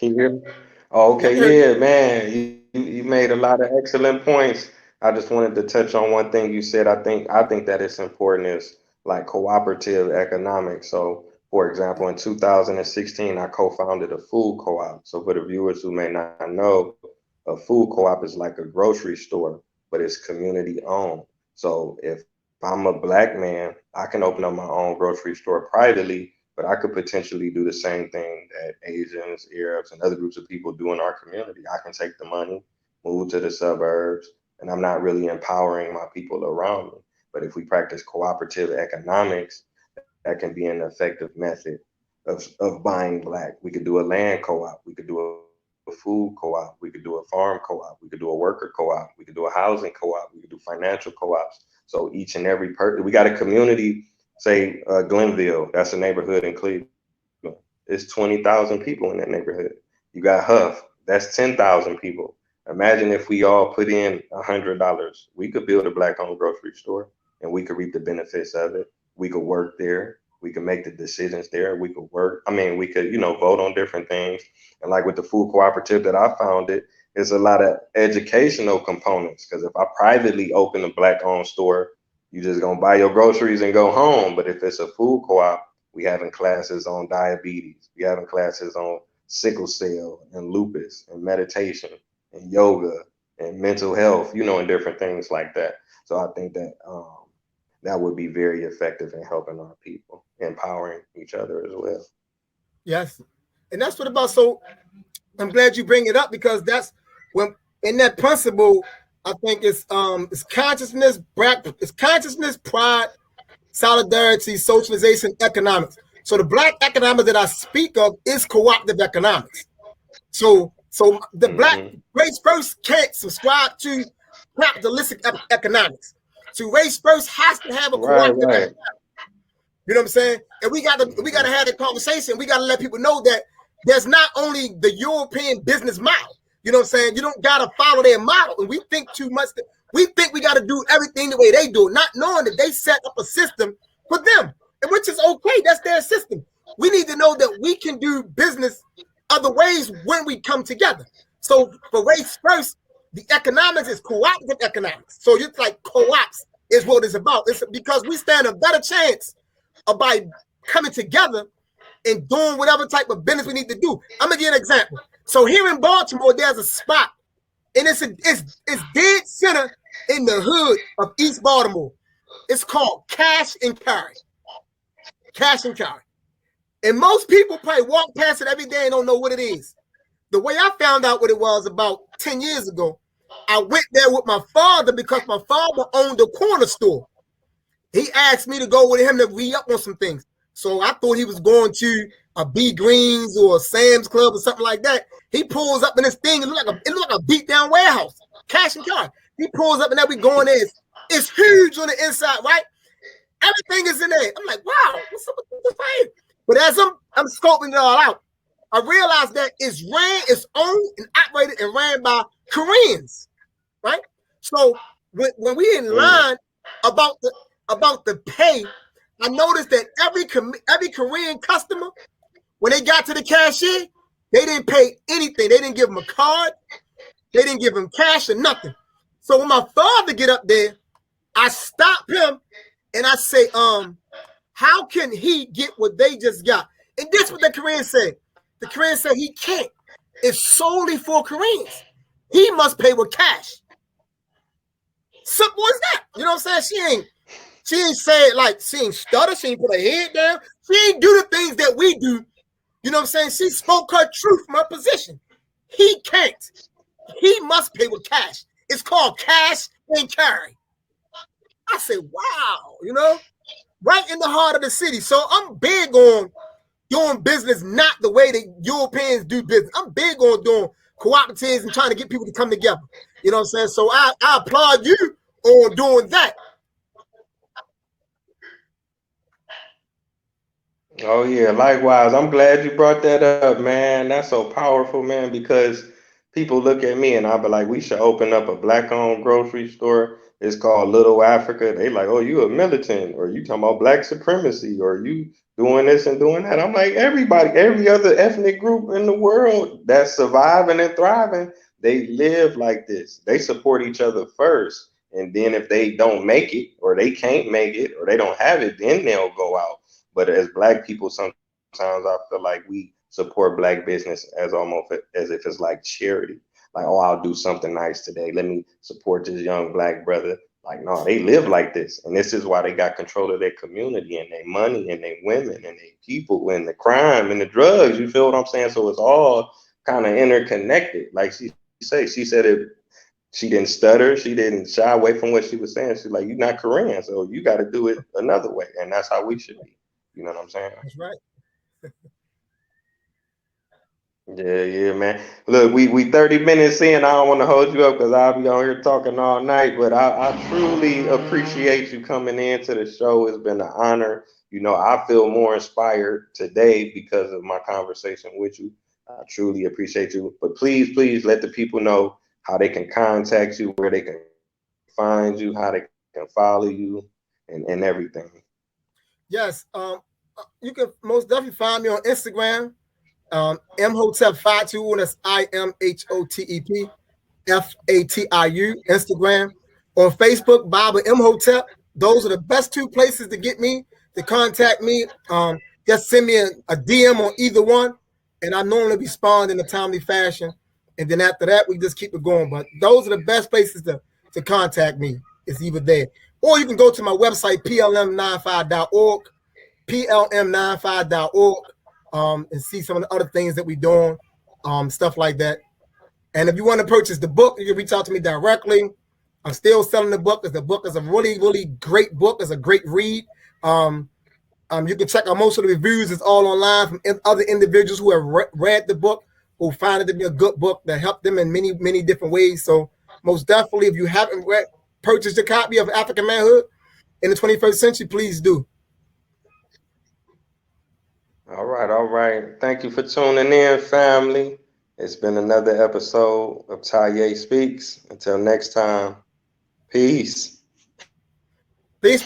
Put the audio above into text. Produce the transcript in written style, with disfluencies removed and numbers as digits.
Can you hear me? Oh, I okay, can hear you. yeah, man. You made a lot of excellent points. I just wanted to touch on one thing you said. I think that it's important is like cooperative economics. So, for example, in 2016, I co-founded a food co-op. So, for the viewers who may not know, a food co-op is like a grocery store, but it's community owned. So, if I'm a black man, I can open up my own grocery store privately, but I could potentially do the same thing that Asians, Arabs, and other groups of people do in our community. I can take the money, move to the suburbs, and I'm not really empowering my people around me. But if we practice cooperative economics, that can be an effective method of buying black. We could do a land co-op, we could do a food co-op, we could do a farm co-op, we could do a worker co-op, we could do a housing co-op, we could do financial co-ops. So each and every person, we got a community, say Glenville, that's a neighborhood in Cleveland. It's 20,000 people in that neighborhood. You got Huff, that's 10,000 people. Imagine if we all put in $100, we could build a black-owned grocery store and we could reap the benefits of it. We could work there. We could make the decisions there. We could work. I mean, we could, vote on different things. And like with the food cooperative that I founded, it's a lot of educational components. Because if I privately open a black-owned store, you just gonna buy your groceries and go home. But if it's a food co-op, we having classes on diabetes. We having classes on sickle cell and lupus and meditation and yoga and mental health, and different things like that. So I think that that would be very effective in helping our people, empowering each other as well. Yes, and that's what about. So I'm glad you bring it up because that's when in that principle. I think it's consciousness, it's consciousness, pride, solidarity, socialization, economics. So the black economics that I speak of is cooperative economics. So the black Hmm. race first can't subscribe to capitalistic economics. So race first has to have a Right, cooperative right. economics. You know what I'm saying? And we gotta Hmm. have that conversation. We gotta let people know that there's not only the European business model. You know what I'm saying? You don't gotta follow their model. And we think too much. We think we gotta do everything the way they do, not knowing that they set up a system for them, and which is okay. That's their system. We need to know that we can do business other ways when we come together. So for race first, the economics is cooperative economics. So it's like co-ops is what it's about. It's because we stand a better chance by coming together and doing whatever type of business we need to do. I'm gonna give you an example. So here in Baltimore, there's a spot, and it's dead center in the hood of East Baltimore. It's called Cash and Carry. Cash and Carry. And most people probably walk past it every day and don't know what it is. The way I found out what it was about 10 years ago, I went there with my father because my father owned a corner store. He asked me to go with him to re up on some things. So I thought he was going to a B Greens or a Sam's Club or something like that. He pulls up in this thing. It looked like a beat down warehouse, cash and card. He pulls up and then we going in. It's huge on the inside, right? Everything is in there. I'm like, wow, what's up with this thing? But as I'm scoping it all out, I realized that it's owned and operated and ran by Koreans, right? So when we in Mm. line about the pay, I noticed that every Korean customer, when they got to the cashier, they didn't pay anything. They didn't give them a card. They didn't give them cash or nothing. So when my father get up there, I stop him and I say, how can he get what they just got? And this what the Korean said. The Korean said he can't. It's solely for Koreans. He must pay with cash. Simple as that. You know what I'm saying? She ain't say it like she ain't stutter, she ain't put her head down. She ain't do the things that we do. You know what I'm saying? She spoke her truth from her position. He can't. He must pay with cash. It's called cash and carry. I said, wow, right in the heart of the city. So I'm big on doing business not the way that Europeans do business. I'm big on doing cooperatives and trying to get people to come together. You know what I'm saying? So I applaud you on doing that. Oh yeah, likewise. I'm glad you brought that up, man. That's so powerful, man, because people look at me and I'll be like, we should open up a black owned grocery store it's called Little Africa. They like, oh, you a militant, or you talking about black supremacy, or you doing this and doing that. I'm like, everybody, every other ethnic group in the world that's surviving and thriving, they live like this. They support each other first. And then if they don't make it, or they can't make it, or they don't have it, then they'll go out. But as black people, sometimes I feel like we support black business as almost as if it's like charity. Like, oh, I'll do something nice today. Let me support this young black brother. Like, no, they live like this. And this is why they got control of their community and their money and their women and their people and the crime and the drugs. You feel what I'm saying? So it's all kind of interconnected. Like she said it. She didn't stutter. She didn't shy away from what she was saying. She's like, you're not Korean, so you got to do it another way. And that's how we should be. You know what I'm saying? That's right. Yeah, yeah, man. Look, we 30 minutes in. I don't want to hold you up because I'll be on here talking all night. But I truly appreciate you coming into the show. It's been an honor. You know, I feel more inspired today because of my conversation with you. I truly appreciate you. But please let the people know how they can contact you, where they can find you, how they can follow you, and everything. Yes. You can most definitely find me on Instagram. Imhotep52, and that's IMHOTEP FATIU, Instagram. On Facebook, Baba Imhotep. Those are the best two places to get me, to contact me. Just send me a DM on either one, and I normally respond in a timely fashion. And then after that, we just keep it going. But those are the best places to contact me. It's either there. Or you can go to my website, plm95.org, plm95.org, and see some of the other things that we're doing, stuff like that. And if you want to purchase the book, you can reach out to me directly. I'm still selling the book because the book is a really, really great book. It's a great read. You can check out most of the reviews. It's all online from other individuals who have read the book, who find it to be a good book that helped them in many, many different ways. So most definitely, if you haven't purchased a copy of African Manhood in the 21st Century, please do. All right, all right. Thank you for tuning in, family. It's been another episode of Taye Speaks. Until next time, peace. Peace.